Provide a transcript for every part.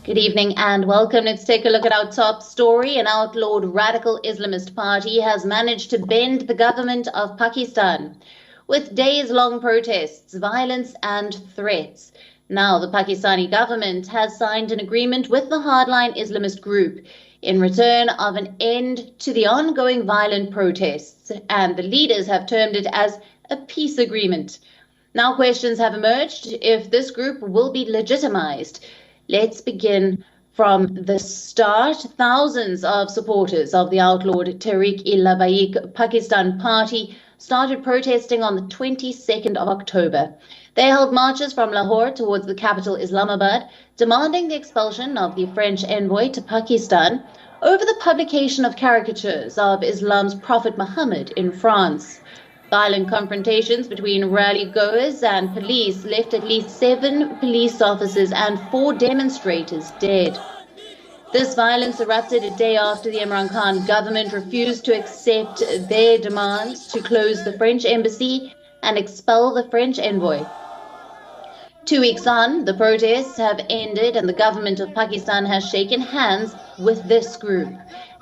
Good evening and welcome. Let's take a look at our top story. An outlawed radical Islamist party has managed to bend the government of Pakistan with days-long protests, violence and threats. Now the Pakistani government has signed an agreement with the hardline Islamist group in return of an end to the ongoing violent protests, and the leaders have termed it as a peace agreement. Now questions have emerged if this group will be legitimized. Let's begin from the start. Thousands of supporters of the outlawed Tehreek-e-Labbaik Pakistan party started protesting on the 22nd of October. They held marches from Lahore towards the capital Islamabad, demanding the expulsion of the French envoy to Pakistan over the publication of caricatures of Islam's Prophet Muhammad in France. Violent confrontations between rally-goers and police left at least 7 police officers and 4 demonstrators dead. This violence erupted a day after the Imran Khan government refused to accept their demands to close the French embassy and expel the French envoy. 2 weeks on, the protests have ended and the government of Pakistan has shaken hands with this group.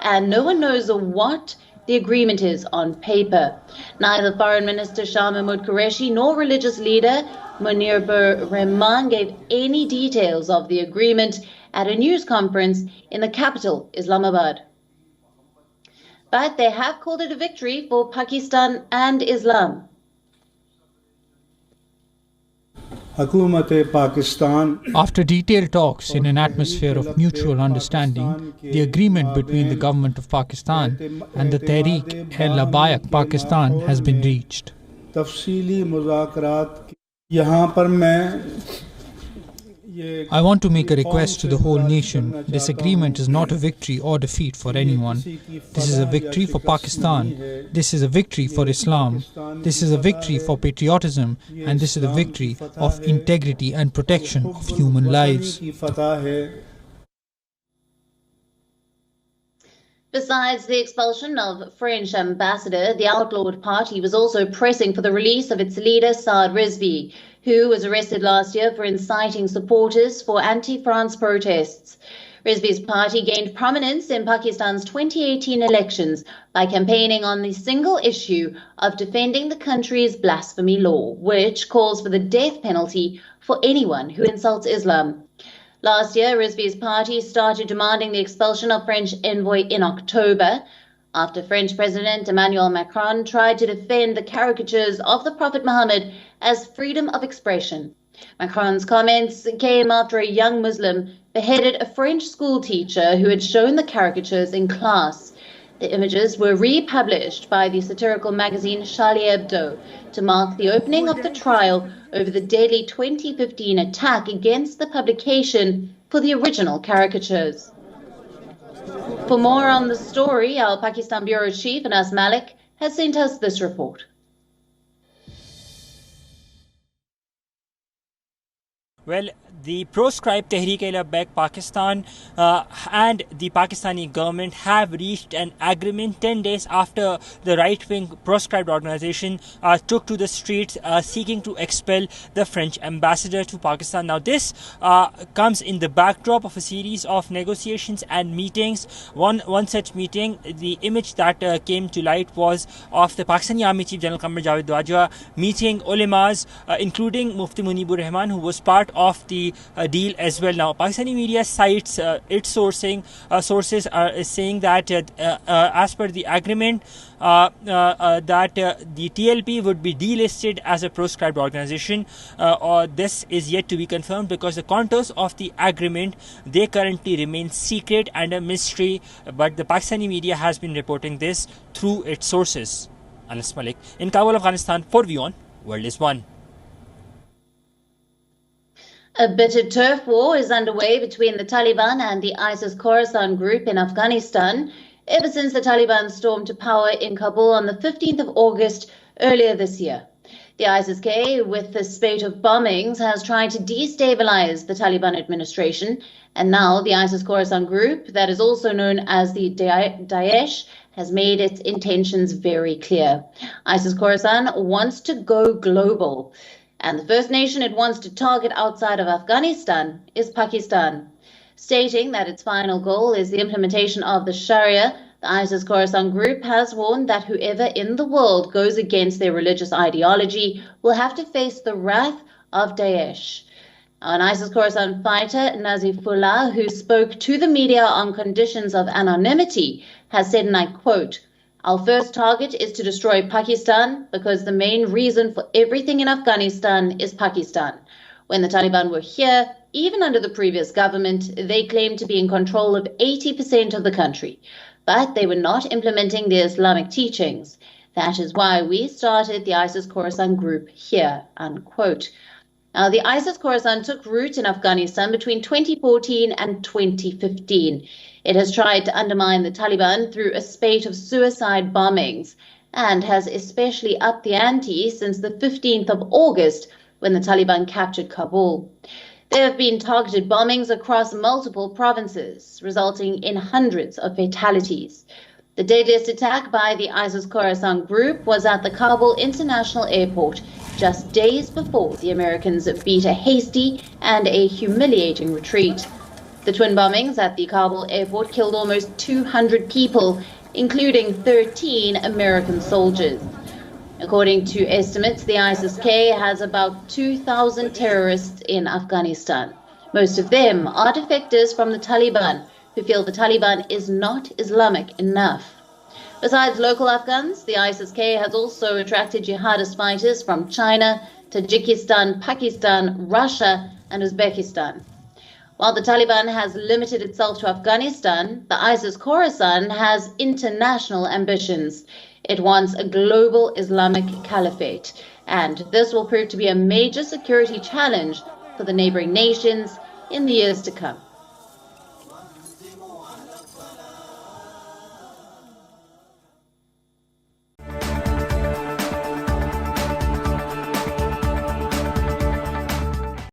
And no one knows what the agreement is on paper. Neither Foreign Minister Shah Mahmood Qureshi nor religious leader Munir Rahman gave any details of the agreement at a news conference in the capital, Islamabad. But they have called it a victory for Pakistan and Islam. After detailed talks in an atmosphere of mutual understanding, the agreement between the government of Pakistan and the tehreek-e-labbaik Pakistan has been reached. I want to make a request to the whole nation. This agreement is not a victory or defeat for anyone. This is a victory for Pakistan. This is a victory for Islam. This is a victory for patriotism. And this is a victory of integrity and protection of human lives. Besides the expulsion of French ambassador, the outlawed party was also pressing for the release of its leader Saad Rizvi, who was arrested last year for inciting supporters for anti-France protests. Rizvi's party gained prominence in Pakistan's 2018 elections by campaigning on the single issue of defending the country's blasphemy law, which calls for the death penalty for anyone who insults Islam. Last year, Rizvi's party started demanding the expulsion of French envoy in October, after French President Emmanuel Macron tried to defend the caricatures of the Prophet Muhammad as freedom of expression. Macron's comments came after a young Muslim beheaded a French school teacher who had shown the caricatures in class. The images were republished by the satirical magazine Charlie Hebdo to mark the opening of the trial over the deadly 2015 attack against the publication for the original caricatures. For more on the story, our Pakistan Bureau Chief Anas Malik has sent us this report. Well, the proscribed Tehreek-e-Labbaik Pakistan and the Pakistani government have reached an agreement 10 days after the right-wing proscribed organization took to the streets seeking to expel the French ambassador to Pakistan. Now, this comes in the backdrop of a series of negotiations and meetings. One such meeting, the image that came to light was of the Pakistani Army Chief General Qamar Javed Bajwa meeting ulemas, including Mufti Munibur Rahman, who was part of the deal as well. Now, Pakistani media cites its sources are saying that as per the agreement that the TLP would be delisted as a proscribed organization. This is yet to be confirmed because the contours of the agreement, they currently remain secret and a mystery, but the Pakistani media has been reporting this through its sources. Anas Malik in Kabul, Afghanistan for WION World is One. A bitter turf war is underway between the Taliban and the ISIS Khorasan group in Afghanistan ever since the Taliban stormed to power in Kabul on the 15th of August earlier this year. The ISIS-K, with the spate of bombings, has tried to destabilize the Taliban administration, and now the ISIS Khorasan group, that is also known as the Daesh, has made its intentions very clear. ISIS Khorasan wants to go global. And the first nation it wants to target outside of Afghanistan is Pakistan. Stating that its final goal is the implementation of the Sharia, the ISIS Khorasan group has warned that whoever in the world goes against their religious ideology will have to face the wrath of Daesh. An ISIS Khorasan fighter, Nazifullah, who spoke to the media on conditions of anonymity, has said, and I quote, "Our first target is to destroy Pakistan because the main reason for everything in Afghanistan is Pakistan. When the Taliban were here, even under the previous government, they claimed to be in control of 80% of the country, but they were not implementing the Islamic teachings. That is why we started the ISIS Khorasan group here," unquote. Now, the ISIS Khorasan took root in Afghanistan between 2014 and 2015. It has tried to undermine the Taliban through a spate of suicide bombings and has especially upped the ante since the 15th of August when the Taliban captured Kabul. There have been targeted bombings across multiple provinces, resulting in hundreds of fatalities. The deadliest attack by the ISIS Khorasan group was at the Kabul International Airport, just days before the Americans beat a hasty and a humiliating retreat. The twin bombings at the Kabul airport killed almost 200 people, including 13 American soldiers. According to estimates, the ISIS-K has about 2,000 terrorists in Afghanistan. Most of them are defectors from the Taliban, who feel the Taliban is not Islamic enough. Besides local Afghans, the ISIS-K has also attracted jihadist fighters from China, Tajikistan, Pakistan, Russia, and Uzbekistan. While the Taliban has limited itself to Afghanistan, the ISIS Khorasan has international ambitions. It wants a global Islamic caliphate, and this will prove to be a major security challenge for the neighboring nations in the years to come.